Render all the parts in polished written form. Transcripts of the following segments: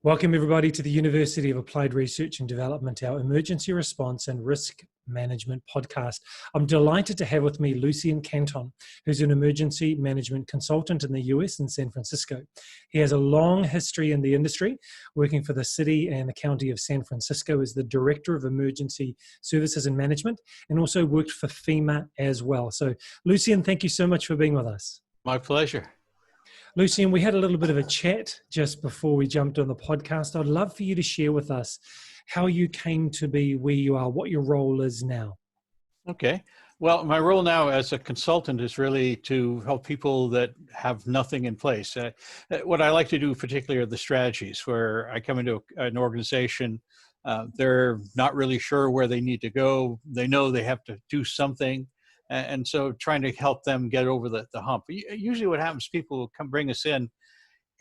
Welcome everybody to the University of Applied Research and Development, our emergency response and risk management podcast. I'm delighted to have with me Lucien Canton, who's an emergency management consultant in the US in San Francisco. He has a long history in the industry, working for the city and the county of San Francisco as the Director of Emergency Services and Management, and also worked for FEMA as well. So Lucien, thank you so much for being with us. My pleasure. Lucien, we had a little bit of a chat just before we jumped on the podcast. I'd love for you to share with us how you came to be where you are, what your role is now. Okay. Well, my role now as a consultant is really to help people that have nothing in place. What I like to do particularly are the strategies where I come into an organization, they're not really sure where they need to go. They know they have to do something. And so trying to help them get over the hump. Usually what happens, people will come bring us in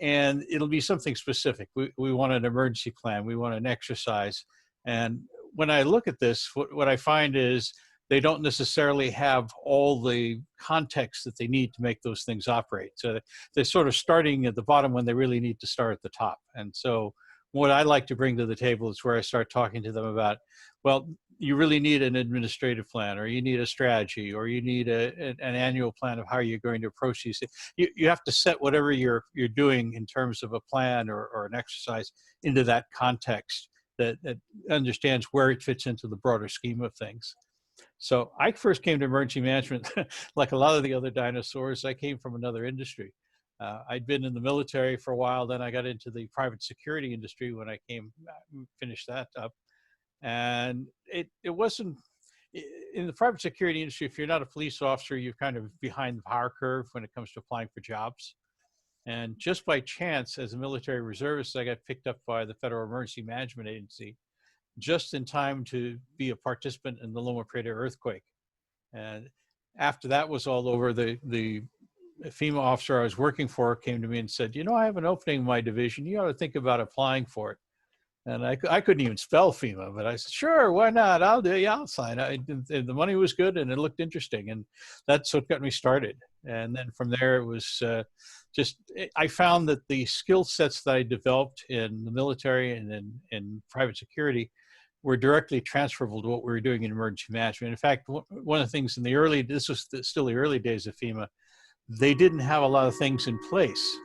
and it'll be something specific. We want an emergency plan. We want an exercise. And when I look at this, what I find is they don't necessarily have all the context that they need to make those things operate. So they're sort of starting at the bottom when they really need to start at the top. And so what I like to bring to the table is where I start talking to them about, well, you really need an administrative plan, or you need a strategy, or you need an annual plan of how you're going to approach these things. You have to set whatever you're doing in terms of a plan or an exercise into that context that understands where it fits into the broader scheme of things. So I first came to emergency management, like a lot of the other dinosaurs, I came from another industry. I'd been in the military for a while, then I got into the private security industry when I finished that up. And it wasn't, in the private security industry, if you're not a police officer, you're kind of behind the power curve when it comes to applying for jobs. And just by chance, as a military reservist, I got picked up by the Federal Emergency Management Agency just in time to be a participant in the Loma Prieta earthquake. And after that was all over, the FEMA officer I was working for came to me and said, I have an opening in my division. You ought to think about applying for it. And I couldn't even spell FEMA, but I said, sure, why not? I'll do it. Yeah, I'll sign. The money was good and it looked interesting. And that's what got me started. And then from there, it was I found that the skill sets that I developed in the military and in private security were directly transferable to what we were doing in emergency management. In fact, one of the things this was still the early days of FEMA, they didn't have a lot of things in place.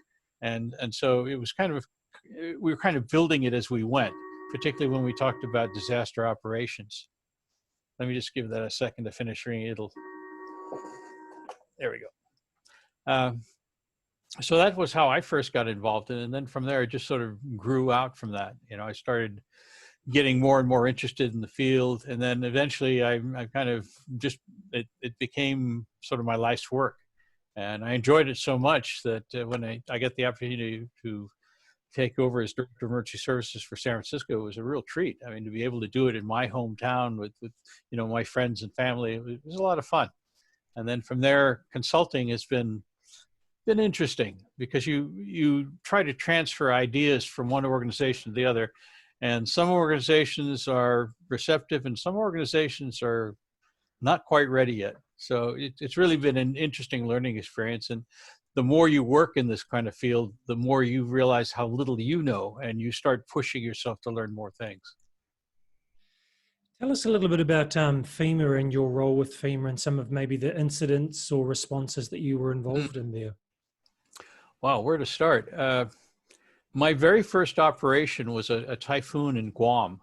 And so it was we were kind of building it as we went, particularly when we talked about disaster operations. Let me just give that a second to finish reading. There we go. So that was how I first got involved in it. And then from there, it just sort of grew out from that. I started getting more and more interested in the field. And then eventually I kind of it became sort of my life's work. And I enjoyed it so much that when I got the opportunity to take over as Director of Emergency Services for San Francisco, it was a real treat. I mean, to be able to do it in my hometown with my friends and family, it was a lot of fun. And then from there, consulting has been interesting because you try to transfer ideas from one organization to the other. And some organizations are receptive and some organizations are not quite ready yet. So it's really been an interesting learning experience. And the more you work in this kind of field, the more you realize how little you know, and you start pushing yourself to learn more things. Tell us a little bit about FEMA and your role with FEMA and some of maybe the incidents or responses that you were involved in there. Wow, where to start? My very first operation was a typhoon in Guam.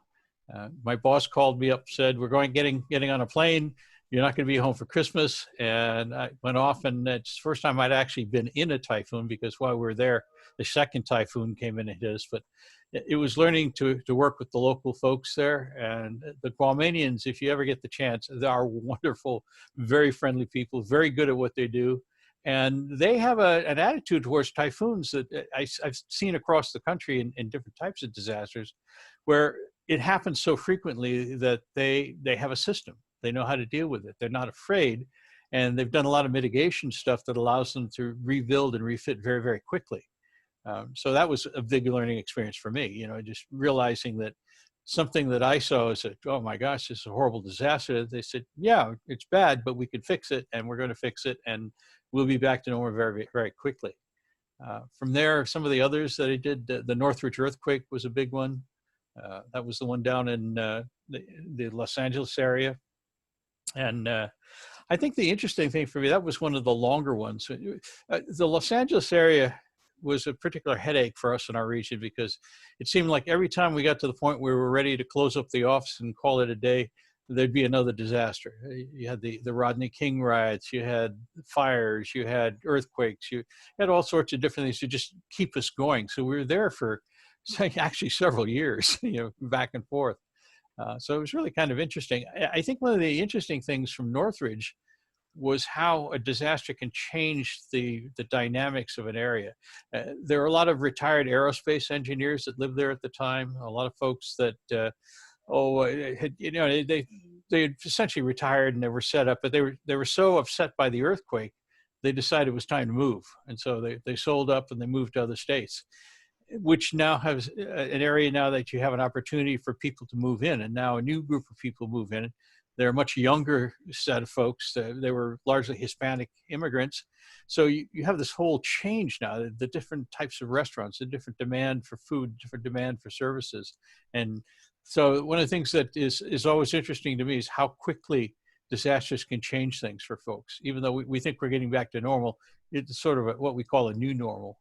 My boss called me up, said, we're getting on a plane. You're not going to be home for Christmas. And I went off, and it's the first time I'd actually been in a typhoon, because while we were there, the second typhoon came in and hit us. But it was learning to work with the local folks there. And the Guamanians, if you ever get the chance, they are wonderful, very friendly people, very good at what they do. And they have an attitude towards typhoons that I've seen across the country in different types of disasters, where it happens so frequently that they have a system. They know how to deal with it. They're not afraid. And they've done a lot of mitigation stuff that allows them to rebuild and refit very, very quickly. So that was a big learning experience for me, just realizing that something that I saw as oh my gosh, this is a horrible disaster. They said, yeah, it's bad, but we can fix it, and we're going to fix it, and we'll be back to normal very, very quickly. From there, some of the others that I did, the Northridge earthquake was a big one. That was the one down in the Los Angeles area. And I think the interesting thing for me, that was one of the longer ones. The Los Angeles area was a particular headache for us in our region because it seemed like every time we got to the point where we were ready to close up the office and call it a day, there'd be another disaster. You had the Rodney King riots, you had fires, you had earthquakes, you had all sorts of different things to just keep us going. So we were there for actually several years, back and forth. So it was really kind of interesting. I think one of the interesting things from Northridge was how a disaster can change the dynamics of an area. There are a lot of retired aerospace engineers that lived there at the time, a lot of folks that, they had essentially retired and they were set up, but they were so upset by the earthquake, they decided it was time to move. And so they sold up and they moved to other states, which now has an area now that you have an opportunity for people to move in. And now a new group of people move in. They're a much younger set of folks. They were largely Hispanic immigrants. So you have this whole change now, the different types of restaurants, the different demand for food, different demand for services. And so one of the things that is always interesting to me is how quickly disasters can change things for folks. Even though we think we're getting back to normal, it's sort of what we call a new normal.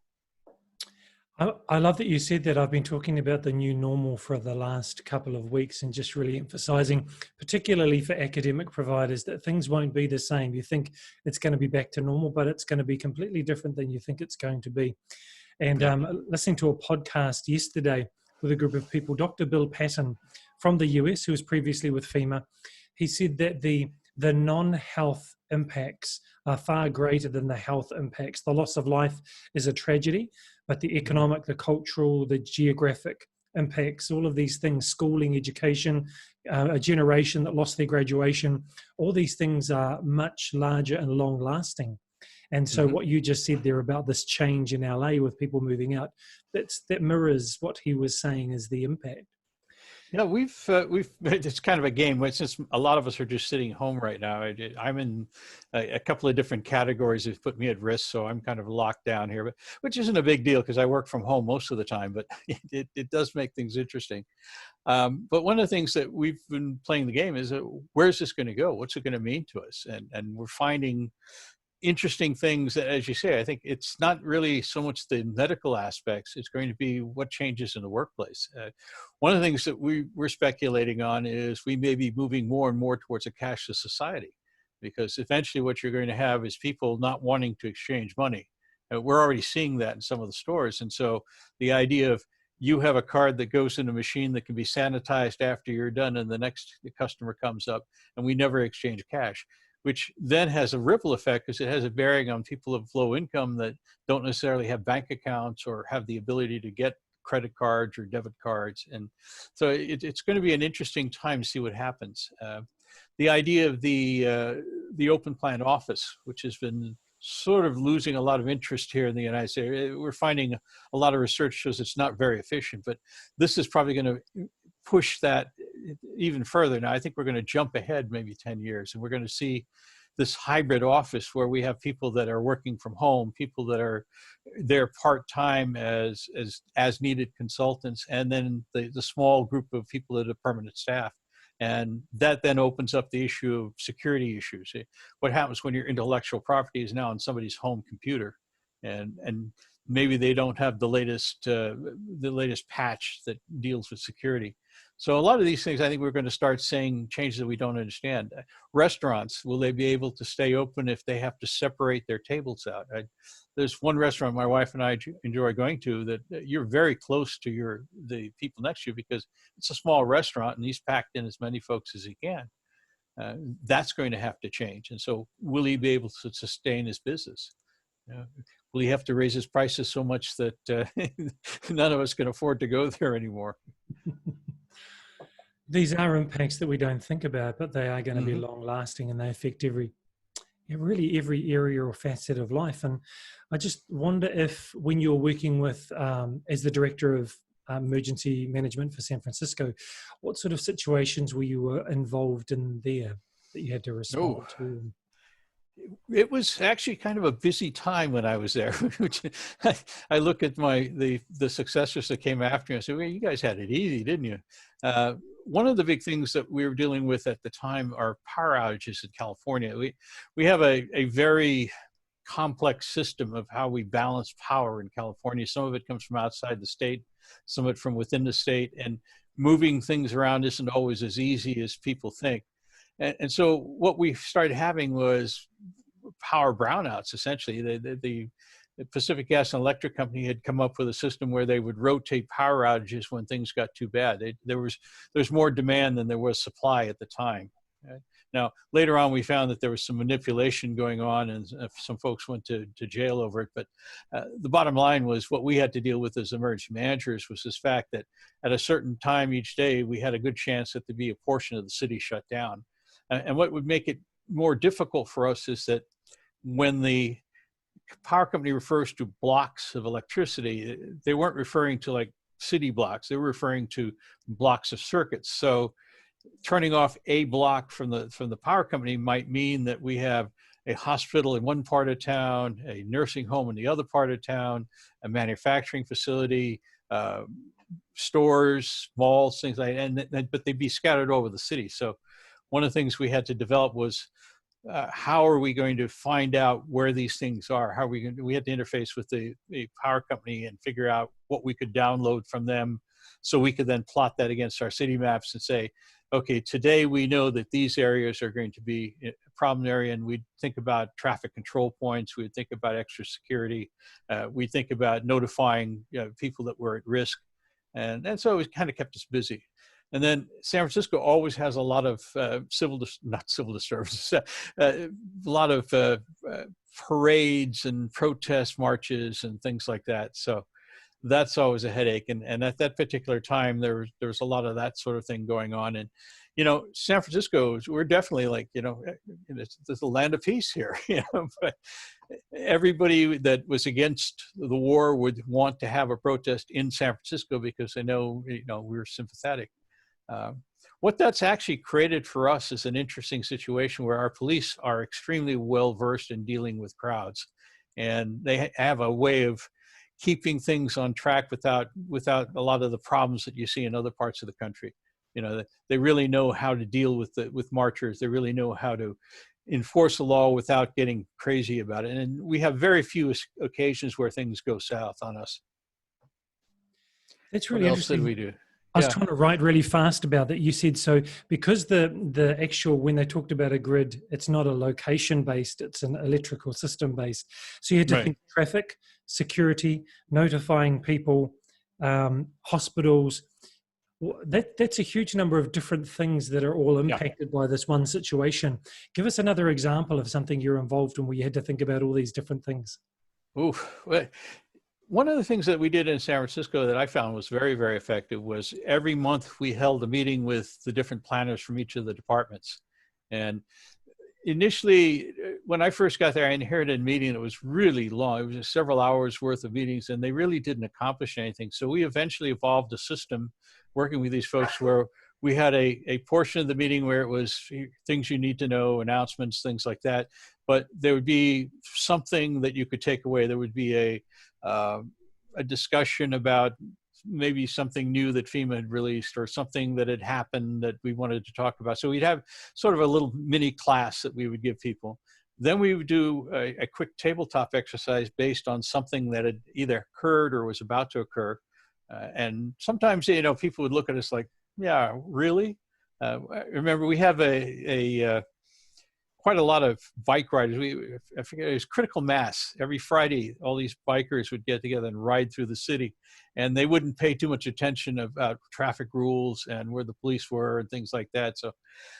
I love that you said that. I've been talking about the new normal for the last couple of weeks and just really emphasizing, particularly for academic providers, that things won't be the same. You think it's going to be back to normal, but it's going to be completely different than you think it's going to be. And listening to a podcast yesterday with a group of people, Dr. Bill Patton from the US, who was previously with FEMA, he said that the non-health impacts are far greater than the health impacts. The loss of life is a tragedy, but the economic, the cultural, the geographic impacts, all of these things, schooling, education, a generation that lost their graduation, all these things are much larger and long lasting. And so what you just said there about this change in LA with people moving out, that mirrors what he was saying is the impact. Yeah, we've it's kind of a game. Since a lot of us are just sitting home right now, I'm in a couple of different categories that put me at risk, so I'm kind of locked down here, but which isn't a big deal because I work from home most of the time. But it does make things interesting. But one of the things that we've been playing the game is where's this going to go? What's it going to mean to us? And we're finding interesting things. As you say, I think it's not really so much the medical aspects, it's going to be what changes in the workplace. One of the things that we're speculating on is we may be moving more and more towards a cashless society, because eventually what you're going to have is people not wanting to exchange money. We're already seeing that in some of the stores. And so the idea of you have a card that goes in a machine that can be sanitized after you're done and the next customer comes up, and we never exchange cash, which then has a ripple effect because it has a bearing on people of low income that don't necessarily have bank accounts or have the ability to get credit cards or debit cards. And so it's going to be an interesting time to see what happens. The idea of the open plan office, which has been sort of losing a lot of interest here in the United States. We're finding a lot of research shows it's not very efficient, but this is probably going to push that even further. Now, I think we're going to jump ahead maybe 10 years, and we're going to see this hybrid office where we have people that are working from home, people that are there part-time as needed consultants, and then the small group of people that are permanent staff. And that then opens up the issue of security issues. What happens when your intellectual property is now on somebody's home computer, and maybe they don't have the latest patch that deals with security. So a lot of these things, I think we're going to start seeing changes that we don't understand. Restaurants, will they be able to stay open if they have to separate their tables out? There's one restaurant my wife and I enjoy going to that you're very close to the people next to you because it's a small restaurant and he's packed in as many folks as he can. That's going to have to change. And so will he be able to sustain his business? Will he have to raise his prices so much that none of us can afford to go there anymore? These are impacts that we don't think about, but they are going to be long lasting, and they affect every area or facet of life. And I just wonder if, when you're working with, as the director of emergency management for San Francisco, what sort of situations were you involved in there that you had to respond to? It was actually kind of a busy time when I was there. Which I look at the successors that came after me. I said, "Well, you guys had it easy, didn't you?" One of the big things that we were dealing with at the time are power outages in California. We have a very complex system of how we balance power in California. Some of it comes from outside the state, some of it from within the state, and moving things around isn't always as easy as people think. And so what we started having was power brownouts, essentially. The Pacific Gas and Electric Company had come up with a system where they would rotate power outages when things got too bad. There's more demand than there was supply at the time. Right? Now, later on, we found that there was some manipulation going on, and some folks went to jail over it. But the bottom line was what we had to deal with as emergency managers was this fact that at a certain time each day, we had a good chance that there'd be a portion of the city shut down. And what would make it more difficult for us is that when the power company refers to blocks of electricity, they weren't referring to like city blocks. They were referring to blocks of circuits. So turning off a block from the power company might mean that we have a hospital in one part of town, a nursing home in the other part of town, a manufacturing facility, stores, malls, things like that, but they'd be scattered over the city. So one of the things we had to develop was how are we going to find out where these things are? How are we going to, we had to interface with the power company and figure out what we could download from them so we could then plot that against our city maps and say, okay, today we know that these areas are going to be a problem area, and we'd think about traffic control points, we'd think about extra security, we think about notifying people that were at risk, and so it kind of kept us busy. And then San Francisco always has a lot of not civil disturbances, a lot of parades and protest marches and things like that. So that's always a headache. And at that particular time, there was a lot of that sort of thing going on. And, San Francisco, we're definitely like, it's the land of peace here, but everybody that was against the war would want to have a protest in San Francisco because they know, we were sympathetic. What that's actually created for us is an interesting situation where our police are extremely well versed in dealing with crowds, and they have a way of keeping things on track without a lot of the problems that you see in other parts of the country. They really know how to deal with marchers. They really know how to enforce the law without getting crazy about it. And we have very few occasions where things go south on us. That's really interesting. What else did we do? I was trying to write really fast about that. You said, so because the actual, when they talked about a grid, it's not a location based, it's an electrical system based. So you had to think traffic, security, notifying people, hospitals. That's a huge number of different things that are all impacted by this one situation. Give us another example of something you're involved in where you had to think about all these different things. One of the things that we did in San Francisco that I found was very, very effective was every month we held a meeting with the different planners from each of the departments. And initially, when I first got there, I inherited a meeting that was really long. It was just several hours worth of meetings, and they really didn't accomplish anything. So we eventually evolved a system working with these folks where we had a portion of the meeting where it was things you need to know, announcements, things like that. But there would be something that you could take away. There would be a discussion about maybe something new that FEMA had released or something that had happened that we wanted to talk about. So we'd have sort of a little mini class that we would give people. Then we would do a quick tabletop exercise based on something that had either occurred or was about to occur. And sometimes, people would look at us like, yeah, really? I remember we have quite a lot of bike riders. I forget, it was critical mass. Every Friday, all these bikers would get together and ride through the city, and they wouldn't pay too much attention about traffic rules and where the police were and things like that. So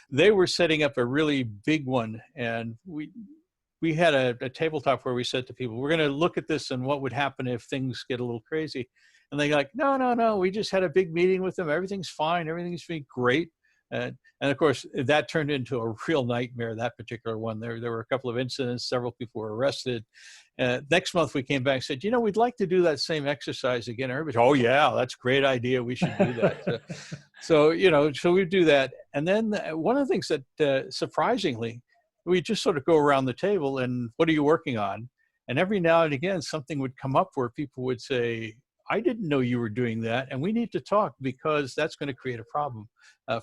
they were setting up a really big one, and we had a tabletop where we said to people, we're going to look at this and what would happen if things get a little crazy. And they're like, no, we just had a big meeting with them. Everything's fine. Everything's been great. And of course, that turned into a real nightmare, that particular one. There were a couple of incidents, several people were arrested. Next month, we came back and said, we'd like to do that same exercise again. Everybody, oh, yeah, that's a great idea. We should do that. So we do that. And then one of the things that surprisingly, we just sort of go around the table and what are you working on? And every now and again, something would come up where people would say, I didn't know you were doing that, and we need to talk because that's going to create a problem.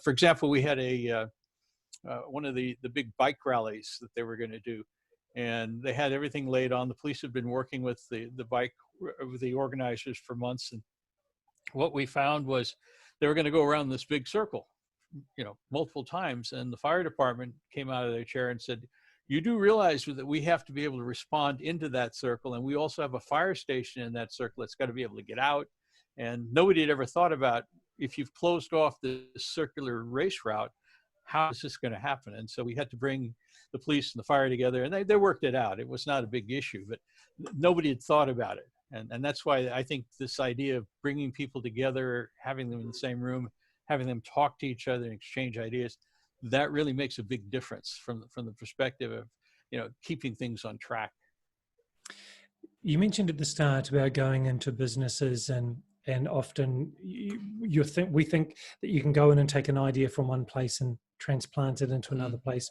For example, we had one of the big bike rallies that they were going to do, and they had everything laid on. The police had been working with the organizers for months, and what we found was they were going to go around this big circle, multiple times, and the fire department came out of their chair and said, you do realize that we have to be able to respond into that circle, and we also have a fire station in that circle that's got to be able to get out. And nobody had ever thought about, if you've closed off the circular race route, how is this going to happen? And so we had to bring the police and the fire together, and they worked it out. It was not a big issue, but nobody had thought about it. And that's why I think this idea of bringing people together, having them in the same room, having them talk to each other and exchange ideas, that really makes a big difference from the perspective of, keeping things on track. You mentioned at the start about going into businesses, and often we think that you can go in and take an idea from one place and transplant it into another place.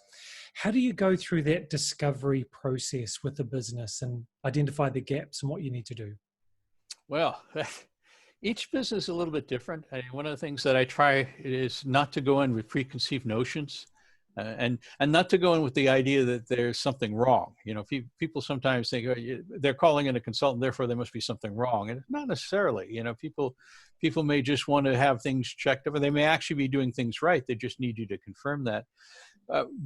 How do you go through that discovery process with the business and identify the gaps and what you need to do? Well, each business is a little bit different. One of the things that I try is not to go in with preconceived notions, and not to go in with the idea that there's something wrong. People sometimes think, oh, they're calling in a consultant, therefore there must be something wrong, and not necessarily. People may just want to have things checked over. They may actually be doing things right. They just need you to confirm that.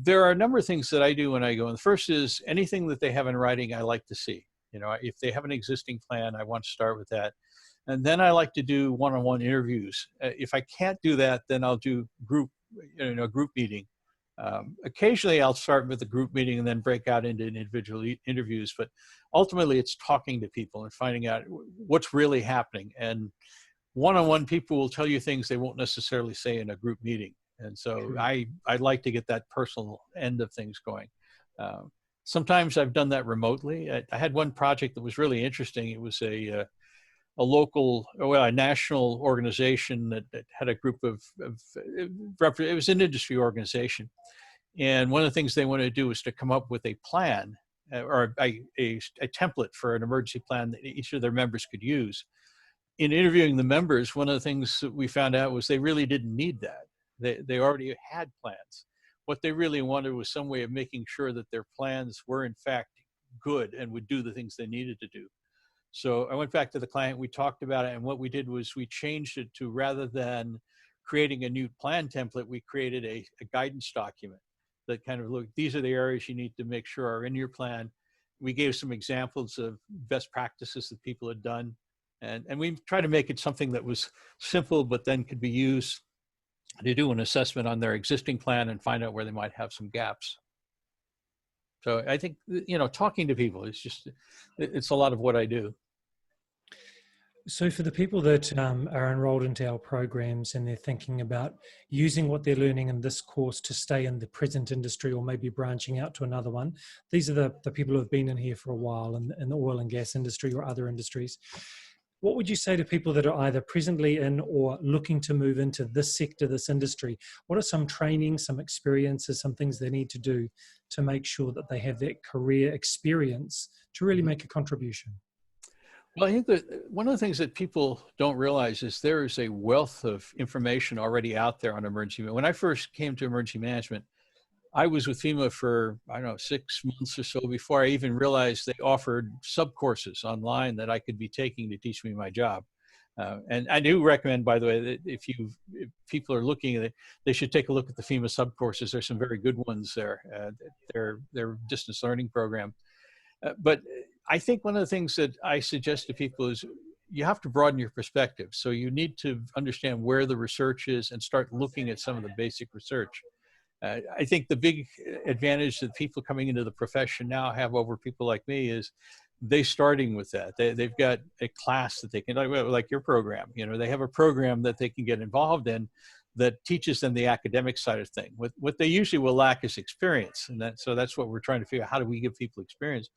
There are a number of things that I do when I go in. The first is anything that they have in writing, I like to see. If they have an existing plan, I want to start with that. And then I like to do one-on-one interviews. If I can't do that, then I'll do group meeting. Occasionally I'll start with a group meeting and then break out into individual interviews, but ultimately it's talking to people and finding out what's really happening. And one-on-one people will tell you things they won't necessarily say in a group meeting. And so I like to get that personal end of things going. Sometimes I've done that remotely. I had one project that was really interesting. It was a national organization that had a group of it was an industry organization. And one of the things they wanted to do was to come up with a plan or a template for an emergency plan that each of their members could use. In interviewing the members, one of the things that we found out was they really didn't need that. They already had plans. What they really wanted was some way of making sure that their plans were in fact good and would do the things they needed to do. So I went back to the client, we talked about it, and what we did was we changed it to, rather than creating a new plan template, we created a guidance document that kind of looked, these are the areas you need to make sure are in your plan. We gave some examples of best practices that people had done. And we tried to make it something that was simple, but then could be used to do an assessment on their existing plan and find out where they might have some gaps. So I think, talking to people is it's a lot of what I do. So for the people that are enrolled into our programs and they're thinking about using what they're learning in this course to stay in the present industry or maybe branching out to another one, these are the people who have been in here for a while in the oil and gas industry or other industries. What would you say to people that are either presently in or looking to move into this sector, this industry? What are some training, some experiences, some things they need to do to make sure that they have that career experience to really make a contribution? Well, I think that one of the things that people don't realize is there is a wealth of information already out there on emergency. When I first came to emergency management, I was with FEMA for, 6 months or so before I even realized they offered sub-courses online that I could be taking to teach me my job. And I do recommend, by the way, that if people are looking at it, they should take a look at the FEMA sub-courses. There's some very good ones there. They're distance learning program. But I think one of the things that I suggest to people is you have to broaden your perspective. So you need to understand where the research is and start looking at some of the basic research. I think the big advantage that people coming into the profession now have over people like me is they're starting with that. They've got a class that they can, like your program, they have a program that they can get involved in that teaches them the academic side of things. What they usually will lack is experience. And so that's what we're trying to figure out. How do we give people experience?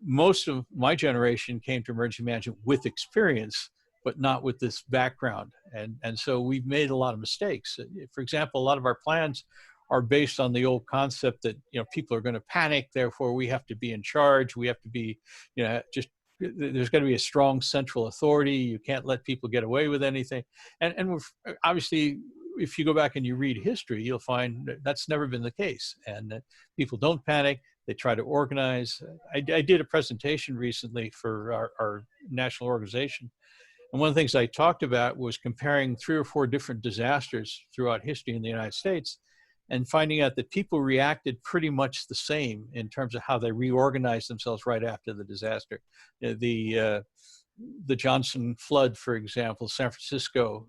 Most of my generation came to emergency management with experience, but not with this background. And so we've made a lot of mistakes. For example, a lot of our plans are based on the old concept that, people are going to panic, therefore we have to be in charge. We have to be, there's going to be a strong central authority. You can't let people get away with anything. And obviously, if you go back and you read history, you'll find that that's never been the case, and that people don't panic. They try to organize. I did a presentation recently for our national organization. And one of the things I talked about was comparing 3 or 4 different disasters throughout history in the United States and finding out that people reacted pretty much the same in terms of how they reorganized themselves right after the disaster. The Johnson flood, for example, San Francisco,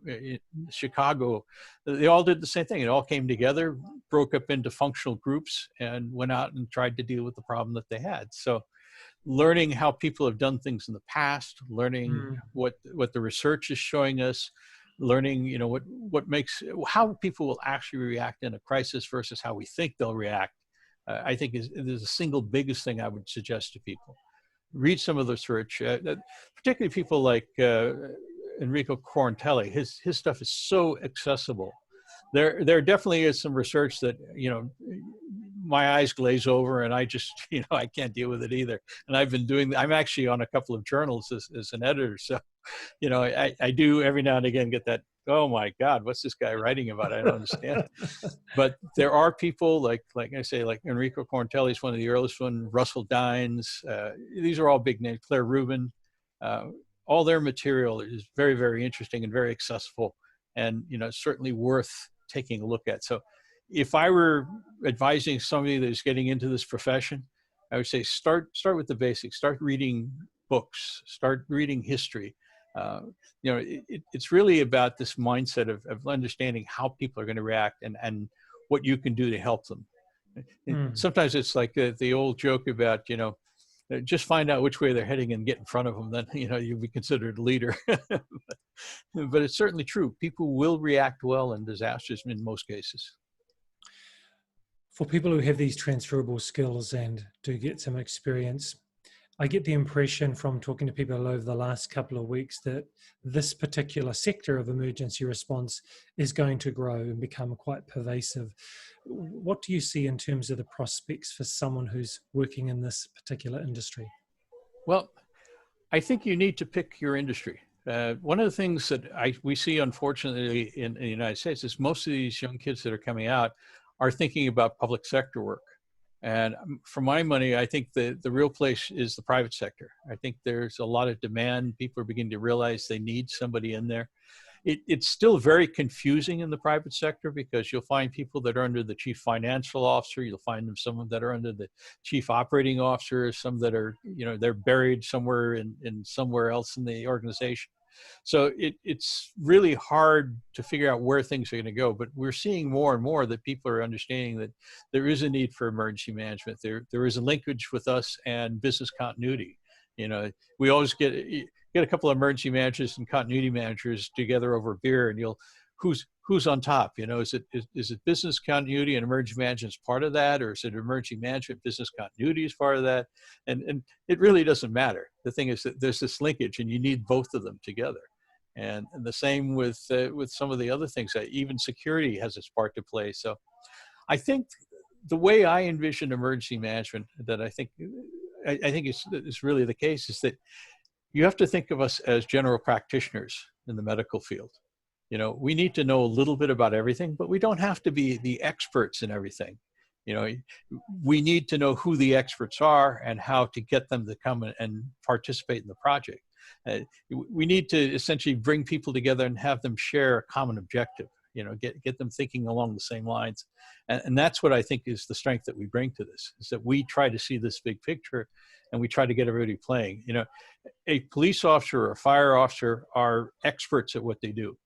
Chicago, they all did the same thing. It all came together, broke up into functional groups, and went out and tried to deal with the problem that they had. So learning how people have done things in the past, learning what the research is showing us, learning, how people will actually react in a crisis versus how we think they'll react, I think is the single biggest thing I would suggest to people. Read some of the research, particularly people like Enrico Quarantelli. His stuff is so accessible. There definitely is some research that, my eyes glaze over, and I just, I can't deal with it either. And I'm actually on a couple of journals as an editor. So, I do every now and again get that, oh my God, what's this guy writing about? I don't understand. But there are people like I say, like Enrico Quarantelli is one of the earliest one, Russell Dines. These are all big names, Claire Rubin. All their material is very, very interesting and very accessible, and, certainly worth taking a look at. So if I were advising somebody that's getting into this profession, I would say start with the basics. Start reading books. Start reading history. It's really about this mindset of understanding how people are going to react and what you can do to help them. Sometimes it's like the old joke about, just find out which way they're heading and get in front of them, then, you'll be considered a leader. But it's certainly true. People will react well in disasters in most cases. For people who have these transferable skills and do get some experience, I get the impression from talking to people over the last couple of weeks that this particular sector of emergency response is going to grow and become quite pervasive. What do you see in terms of the prospects for someone who's working in this particular industry? Well, I think you need to pick your industry. One of the things that we see, unfortunately, in the United States is most of these young kids that are coming out are thinking about public sector work. And for my money, I think the real place is the private sector. I think there's a lot of demand. People are beginning to realize they need somebody in there. It's still very confusing in the private sector because you'll find people that are under the chief financial officer. You'll find some that are under the chief operating officer, some that are, they're buried somewhere in somewhere else in the organization. So it's really hard to figure out where things are going to go, but we're seeing more and more that people are understanding that there is a need for emergency management. There is a linkage with us and business continuity. We always get a couple of emergency managers and continuity managers together over beer, and who's on top? Is it business continuity and emergency management is part of that, or is it emergency management business continuity is part of that? And it really doesn't matter. The thing is that there's this linkage, and you need both of them together. And the same with some of the other things. Even security has its part to play. So I think the way I envision emergency management, that I think is really the case, is that you have to think of us as general practitioners in the medical field. We need to know a little bit about everything, but we don't have to be the experts in everything. We need to know who the experts are and how to get them to come and participate in the project. We need to essentially bring people together and have them share a common objective, get them thinking along the same lines. And that's what I think is the strength that we bring to this, is that we try to see this big picture and we try to get everybody playing. A police officer or a fire officer are experts at what they do.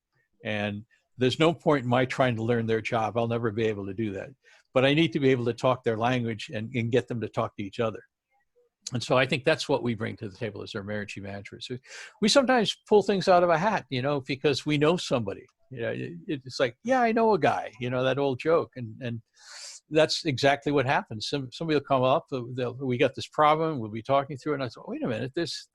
And there's no point in my trying to learn their job. I'll never be able to do that. But I need to be able to talk their language and get them to talk to each other. And so I think that's what we bring to the table as our emergency managers. We sometimes pull things out of a hat, because we know somebody. It's like, yeah, I know a guy, that old joke. And that's exactly what happens. Somebody will come up, we got this problem, we'll be talking through it, and I thought, wait a minute, there's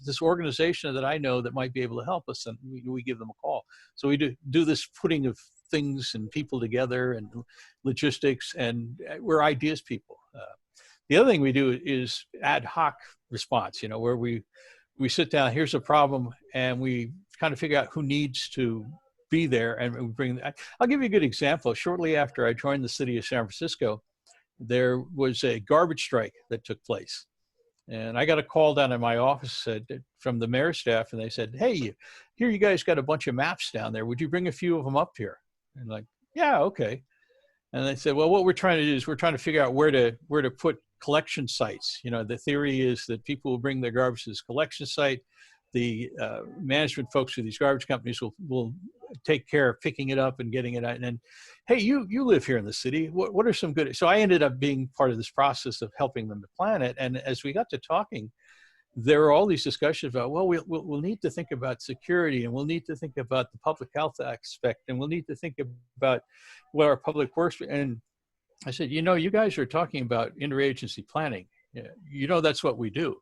this organization that I know that might be able to help us, and we give them a call. So we do this putting of things and people together and logistics, and we're ideas people. The other thing we do is ad hoc response, where we sit down, here's a problem, and we kind of figure out who needs to be there, and we bring. I'll give you a good example. Shortly after I joined the city of San Francisco, there was a garbage strike that took place. And I got a call down in my office from the mayor's staff, and they said, hey, here you guys got a bunch of maps down there. Would you bring a few of them up here? And like, yeah, okay. And they said, well, what we're trying to do is we're trying to figure out where to put collection sites. The theory is that people will bring their garbage to this collection site. The management folks for these garbage companies will take care of picking it up and getting it out. And then, hey, you live here in the city. What are some good? So I ended up being part of this process of helping them to plan it. And as we got to talking, there were all these discussions about, well, we'll need to think about security, and we'll need to think about the public health aspect, and we'll need to think about what our public works. And I said, you guys are talking about interagency planning. That's what we do.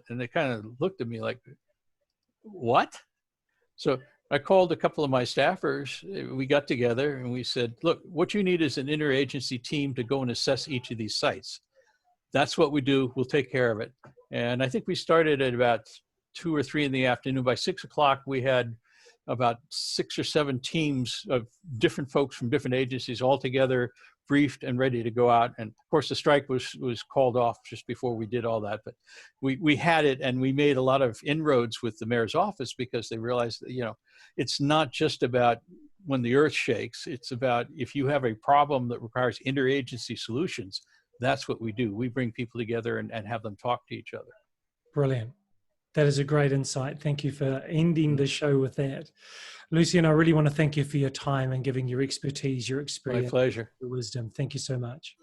And they kind of looked at me like, what? So I called a couple of my staffers. We got together and we said, look, what you need is an interagency team to go and assess each of these sites. That's what we do. We'll take care of it. And I think we started at about 2 or 3 in the afternoon. By 6 o'clock, we had about 6 or 7 teams of different folks from different agencies all together, briefed and ready to go out. And of course the strike was called off just before we did all that, but we had it, and we made a lot of inroads with the mayor's office, because they realized that, it's not just about when the earth shakes, it's about if you have a problem that requires interagency solutions. That's what we do. We bring people together and have them talk to each other. Brilliant. That is a great insight. Thank you for ending the show with that. Lucien, I really want to thank you for your time and giving your expertise, your experience, My pleasure. your wisdom. Thank you so much.